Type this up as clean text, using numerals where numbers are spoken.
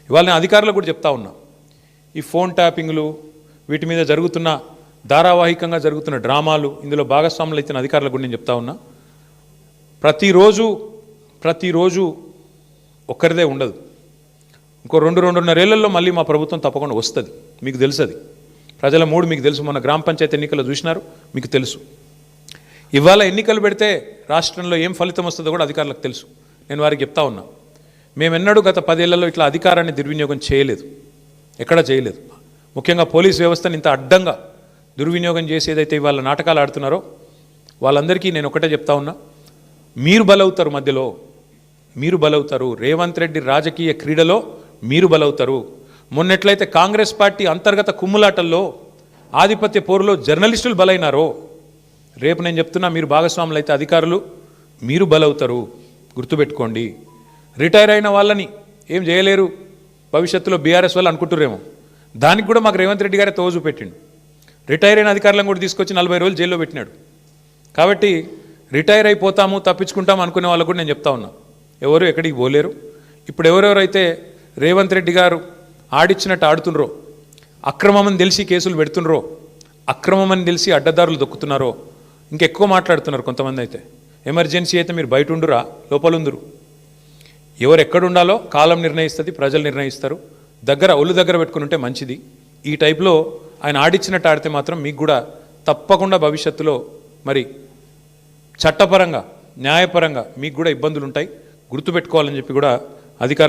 ఇవాళ నేను అధికారులకు కూడా చెప్తా ఉన్నా, ఈ ఫోన్ ట్యాపింగ్లు వీటి మీద జరుగుతున్న ధారావాహికంగా జరుగుతున్న డ్రామాలు, ఇందులో భాగస్వాములు అయితే అధికారులకు కూడా నేను చెప్తా ఉన్నా, ప్రతిరోజు ఒక్కరిదే ఉండదు. ఇంకో 2-2.5 ఏళ్లలో మళ్ళీ మా ప్రభుత్వం తప్పకుండా వస్తుంది. మీకు తెలుసు, అది ప్రజల మూడు మీకు తెలుసు. మొన్న గ్రామ పంచాయతీ ఎన్నికలు చూసినారు, మీకు తెలుసు. ఇవాళ ఎన్నికలు పెడితే రాష్ట్రంలో ఏం ఫలితం వస్తుందో కూడా అధికారులకు తెలుసు. నేను వారికి చెప్తా ఉన్నా, మేమెన్నడూ గత 10 ఏళ్లలో ఇట్లా అధికారాన్ని దుర్వినియోగం చేయలేదు, ఎక్కడా చేయలేదు. ముఖ్యంగా పోలీస్ వ్యవస్థను ఇంత అడ్డంగా దుర్వినియోగం చేసి ఏదైతే ఇవాళ నాటకాలు ఆడుతున్నారో వాళ్ళందరికీ నేను ఒకటే చెప్తా ఉన్నా, మీరు బలవుతారు, మధ్యలో మీరు బలవుతారు. రేవంత్ రెడ్డి రాజకీయ క్రీడలో మీరు బలవుతారు. మొన్నెట్లయితే కాంగ్రెస్ పార్టీ అంతర్గత కుమ్ములాటల్లో ఆధిపత్య పోరులో జర్నలిస్టులు బలైనారో, రేపు నేను చెప్తున్నా, మీరు భాగస్వాములు అయితే అధికారులు మీరు బలవుతారు. గుర్తుపెట్టుకోండి. రిటైర్ అయిన వాళ్ళని ఏం చేయలేరు భవిష్యత్తులో బీఆర్ఎస్ వాళ్ళు అనుకుంటురేమో, దానికి కూడా మాకు రేవంత్ రెడ్డి గారే తోజు పెట్టిండు. రిటైర్ అయిన అధికారులను కూడా తీసుకొచ్చి 40 రోజులు జైల్లో పెట్టినాడు. కాబట్టి రిటైర్ అయిపోతాము, తప్పించుకుంటాము అనుకునే వాళ్ళకు కూడా నేను చెప్తా ఉన్నా, ఎవరు ఎక్కడికి పోలేరు. ఇప్పుడు ఎవరెవరైతే రేవంత్ రెడ్డి గారు ఆడిచ్చినట్టు ఆడుతున్నరో, అక్రమమని తెలిసి కేసులు పెడుతున్నారో, అక్రమమని తెలిసి అడ్డదారులు దొక్కుతున్నారో, ఇంకెక్కువ మాట్లాడుతున్నారు కొంతమంది. అయితే ఎమర్జెన్సీ అయితే మీరు బయట ఉండురా, లోపలుందురు. ఎవరు ఎక్కడుండాలో కాలం నిర్ణయిస్తుంది, ప్రజలు నిర్ణయిస్తారు. ఒళ్ళు దగ్గర పెట్టుకుని ఉంటే మంచిది. ఈ టైప్లో ఆయన ఆడిచ్చినట్టు ఆడితే మాత్రం మీకు కూడా తప్పకుండా భవిష్యత్తులో మరి చట్టపరంగా, న్యాయపరంగా మీకు కూడా ఇబ్బందులు ఉంటాయి. గుర్తుపెట్టుకోవాలని చెప్పి కూడా అధికారులు